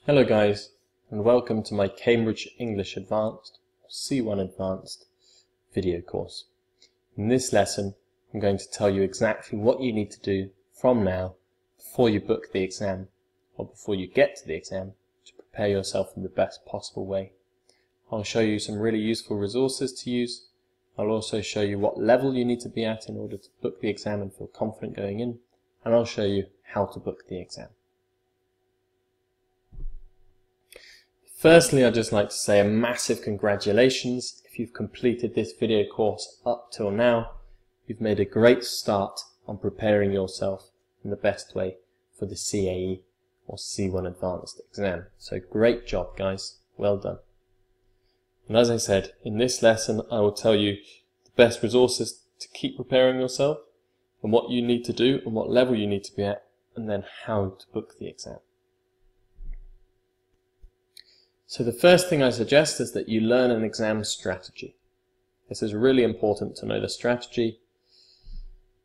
Hello guys, and welcome to my Cambridge English Advanced, C1 Advanced video course. In this lesson, I'm going to tell you exactly what you need to do from now before you book the exam, or before you get to the exam, to prepare yourself in the best possible way. I'll show you some really useful resources to use. I'll also show you what level you need to be at in order to book the exam and feel confident going in, and I'll show you how to book the exam. Firstly, I'd just like to say a massive congratulations. If you've completed this video course up till now, you've made a great start on preparing yourself in the best way for the CAE or C1 Advanced exam. So great job guys, well done. And as I said, in this lesson I will tell you the best resources to keep preparing yourself, and what you need to do and what level you need to be at, and then how to book the exam. So the first thing I suggest is that you learn an exam strategy. This is really important to know the strategy.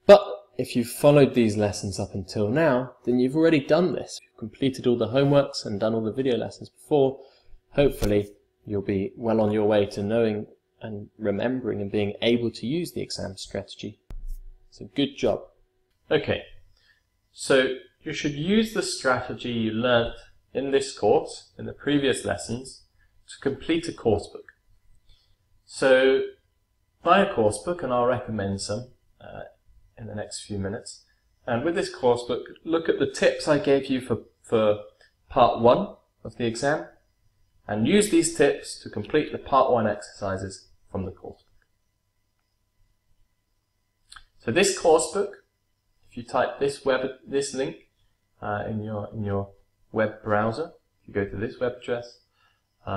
But if you've followed these lessons up until now, then you've already done this. You've completed all the homeworks and done all the video lessons before. Hopefully you'll be well on your way to knowing and remembering and being able to use the exam strategy. So good job. Okay, so you should use the strategy you learnt in this course, in the previous lessons, to complete a course book. So buy a course book, and I'll recommend some in the next few minutes. And with this course book, look at the tips I gave you for part 1 of the exam, and use these tips to complete the part 1 exercises from the course book. So this course book, if you type this link in your web browser, if you go to this web address,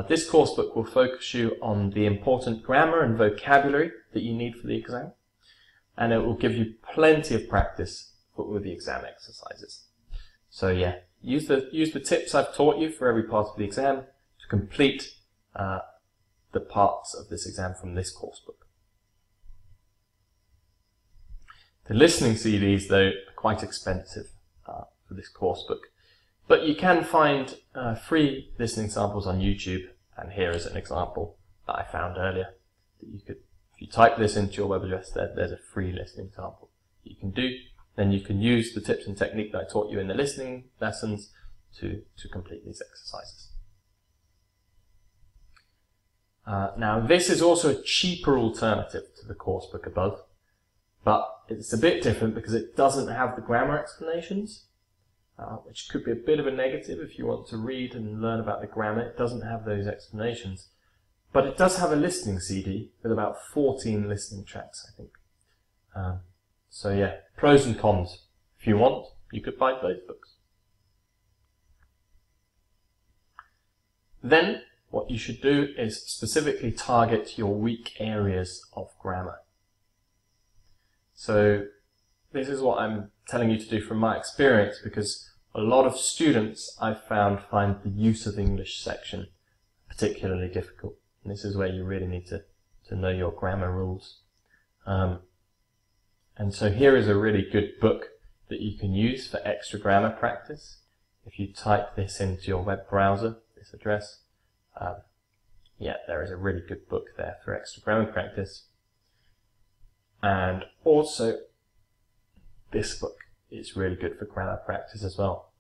this course book will focus you on the important grammar and vocabulary that you need for the exam, and it will give you plenty of practice with the exam exercises. So yeah, use the tips I've taught you for every part of the exam to complete the parts of this exam from this course book. The listening CDs, though, are quite expensive for this course book. But you can find free listening samples on YouTube, and here is an example that I found earlier. That you could, if you type this into your web address, there's a free listening sample you can do. Then you can use the tips and technique that I taught you in the listening lessons to complete these exercises. Now this is also a cheaper alternative to the course book above, but it's a bit different because it doesn't have the grammar explanations. Which could be a bit of a negative if you want to read and learn about the grammar. It doesn't have those explanations. But it does have a listening CD with about 14 listening tracks, I think. So yeah, pros and cons. If you want, you could buy both books. Then, what you should do is specifically target your weak areas of grammar. So, this is what I'm telling you to do from my experience, because a lot of students I've found find the use of English section particularly difficult. And this is where you really need to know your grammar rules. And so here is a really good book that you can use for extra grammar practice. If you type this into your web browser, this address, yeah, there is a really good book there for extra grammar practice. And also, this book is really good for grammar practice as well.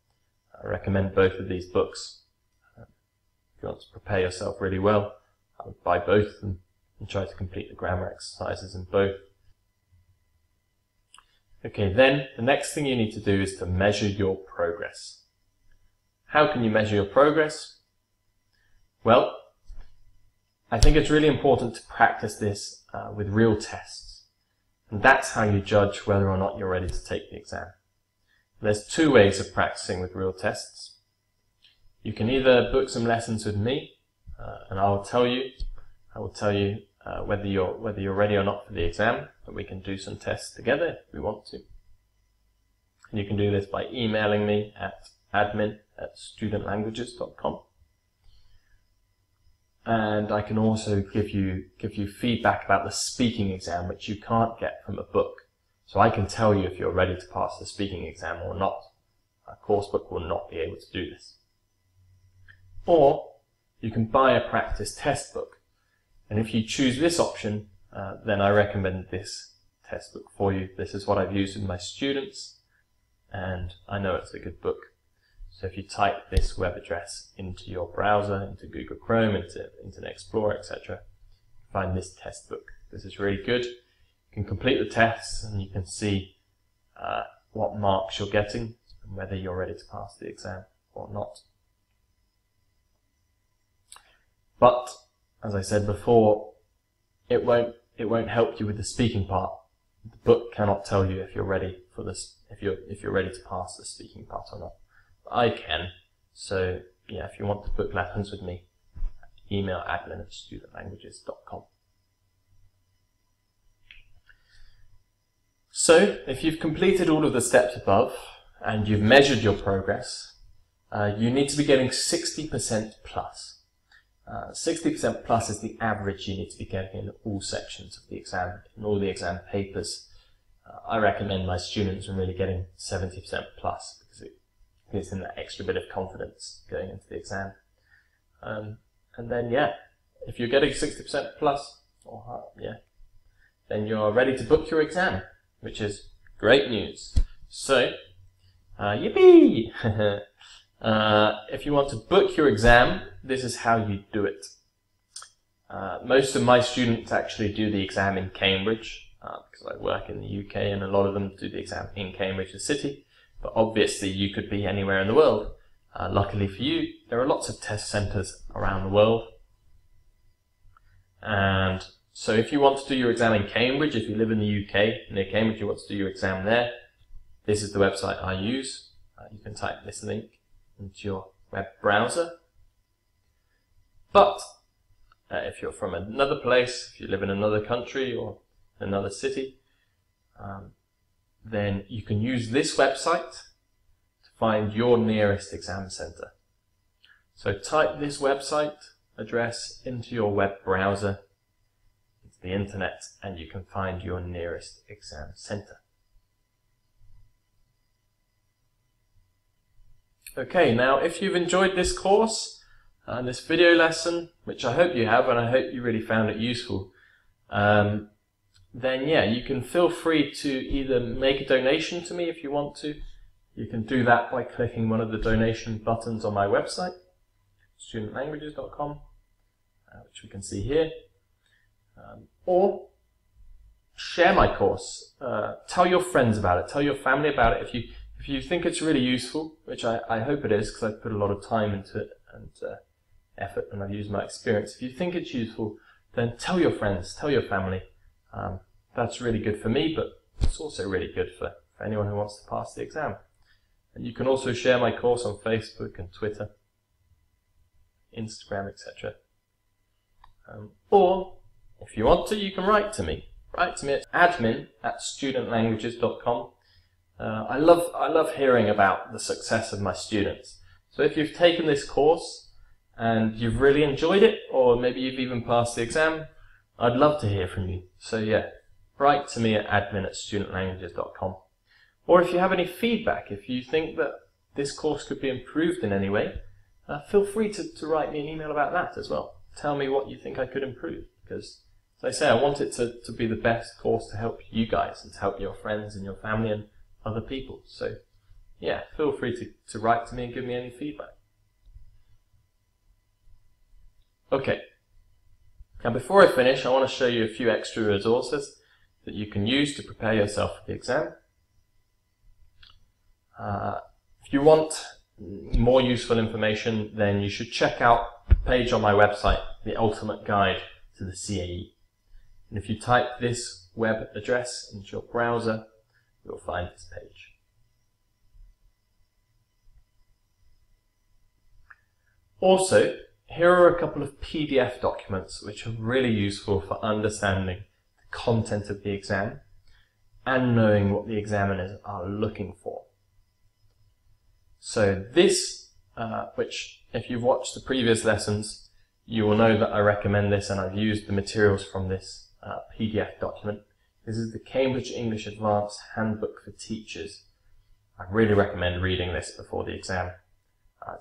I recommend both of these books. If you want to prepare yourself really well, I would buy both of them and try to complete the grammar exercises in both. Okay, then the next thing you need to do is to measure your progress. How can you measure your progress? Well, I think it's really important to practice this with real tests. And that's how you judge whether or not you're ready to take the exam. There's 2 ways of practicing with real tests. You can either book some lessons with me, and I will tell you whether you're ready or not for the exam, and we can do some tests together if we want to. And you can do this by emailing me at admin@studentlanguages.com. And I can also give you feedback about the speaking exam, which you can't get from a book. So I can tell you if you're ready to pass the speaking exam or not. A course book will not be able to do this. or you can buy a practice test book. And if you choose this option, then I recommend this test book for you. This is what I've used with my students, and I know it's a good book. So if you type this web address into your browser, into Google Chrome, into Internet Explorer, etc., find this test book. This is really good. You can complete the tests and you can see what marks you're getting and whether you're ready to pass the exam or not. But as I said before, it won't help you with the speaking part. The book cannot tell you if you're ready for this, if you're ready to pass the speaking part or not. But I can. So yeah, if you want to book lessons with me, email admin@studentlanguages.com. So if you've completed all of the steps above and you've measured your progress, you need to be getting 60% plus. 60% plus is the average you need to be getting in all sections of the exam, in all the exam papers. I recommend my students really getting 70% plus because it gives them that extra bit of confidence going into the exam. And then, yeah, if you're getting 60% plus, then you're ready to book your exam, which is great news. So, yippee! If you want to book your exam, this is how you do it. Most of my students actually do the exam in Cambridge, because I work in the UK and a lot of them do the exam in Cambridge, the city. But obviously you could be anywhere in the world. Luckily for you, there are lots of test centres around the world. And so if you want to do your exam in Cambridge, if you live in the UK, near Cambridge, you want to do your exam there, this is the website I use. You can type this link into your web browser. But if you're from another place, if you live in another country or another city, then you can use this website to find your nearest exam centre. So type this website address into your web browser, into the internet, and you can find your nearest exam centre. Okay, now if you've enjoyed this course and this video lesson, which I hope you have, and I hope you really found it useful, then yeah, you can feel free to either make a donation to me if you want to. You can do that by clicking one of the donation buttons on my website, studentlanguages.com, which we can see here, or share my course. Tell your friends about it, tell your family about it. If you think it's really useful, which I hope it is, because I've put a lot of time into it and effort, and I've used my experience. If you think it's useful, then tell your friends, tell your family. That's really good for me, but it's also really good for anyone who wants to pass the exam. And you can also share my course on Facebook and Twitter, Instagram, etc. Or, if you want to, you can write to me. Write to me at admin@studentlanguages.com. I love hearing about the success of my students. So if you've taken this course and you've really enjoyed it, or maybe you've even passed the exam, I'd love to hear from you. So yeah, write to me at admin@studentlanguages.com. Or if you have any feedback, if you think that this course could be improved in any way, feel free to write me an email about that as well. Tell me what you think I could improve, because as I say, I want it to be the best course to help you guys and to help your friends and your family and other people. So yeah, feel free to write to me and give me any feedback. Okay, now before I finish, I want to show you a few extra resources that you can use to prepare yourself for the exam. If you want more useful information, then you should check out the page on my website, The Ultimate Guide to the CAE. And if you type this web address into your browser, you'll find this page. Also, here are a couple of PDF documents which are really useful for understanding the content of the exam and knowing what the examiners are looking for. So this, which if you've watched the previous lessons, you will know that I recommend this, and I've used the materials from this PDF document. This is the Cambridge English Advanced Handbook for Teachers. I really recommend reading this before the exam.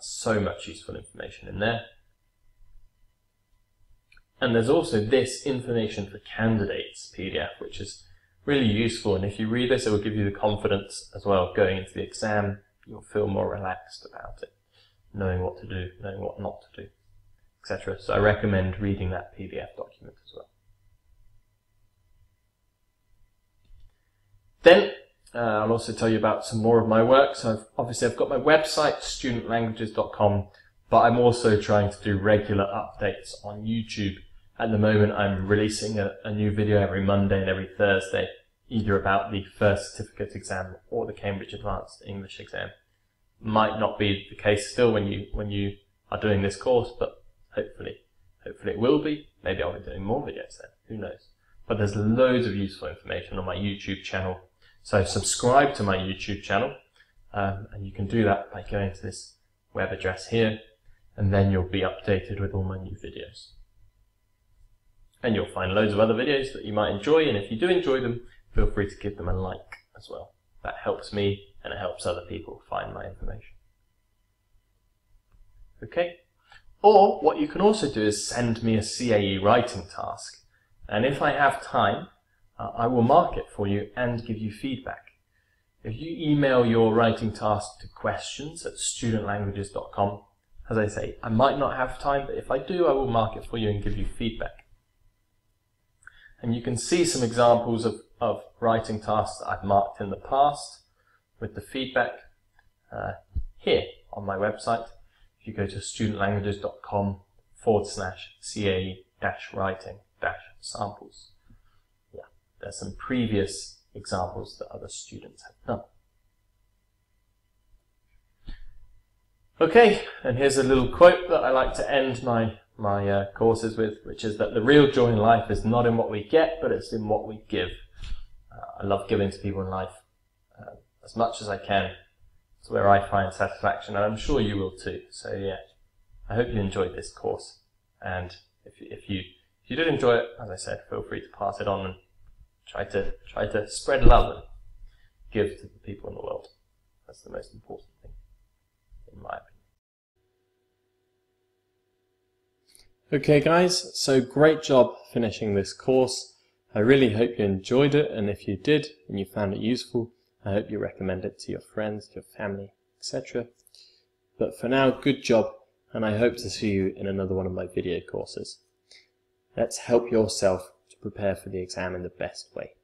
So much useful information in there. And there's also this information for candidates PDF, which is really useful, and if you read this, it will give you the confidence as well going into the exam. You'll feel more relaxed about it, knowing what to do, knowing what not to do, etc. So I recommend reading that PDF document as well. Then I'll also tell you about some more of my work. So I've got my website, studentlanguages.com, but I'm also trying to do regular updates on YouTube. At the moment, I'm releasing a new video every Monday and every Thursday, either about the first certificate exam or the Cambridge Advanced English exam. Might not be the case still when you are doing this course, but hopefully it will be. Maybe I'll be doing more videos then, who knows. But there's loads of useful information on my YouTube channel. So subscribe to my YouTube channel, and you can do that by going to this web address here, and then you'll be updated with all my new videos. And you'll find loads of other videos that you might enjoy, and if you do enjoy them, feel free to give them a like as well. That helps me, and it helps other people find my information. Okay? Or what you can also do is send me a CAE writing task, and if I have time, I will mark it for you and give you feedback. If you email your writing task to questions@studentlanguages.com, as I say, I might not have time, but if I do, I will mark it for you and give you feedback. And you can see some examples of writing tasks that I've marked in the past with the feedback here on my website. If you go to studentlanguages.com/CAE-writing-samples. Yeah, there's some previous examples that other students have done. Okay, and here's a little quote that I like to end my courses with, which is that the real joy in life is not in what we get, but it's in what we give. I love giving to people in life as much as I can. It's where I find satisfaction, and I'm sure you will too. So yeah, I hope you enjoyed this course, and if you did enjoy it, as I said, feel free to pass it on and try to spread love and give to the people in the world. That's the most important thing, in my opinion. Okay guys, so great job finishing this course. I really hope you enjoyed it, and if you did and you found it useful, I hope you recommend it to your friends, your family, etc. But for now, good job, and I hope to see you in another one of my video courses. Let's help yourself to prepare for the exam in the best way.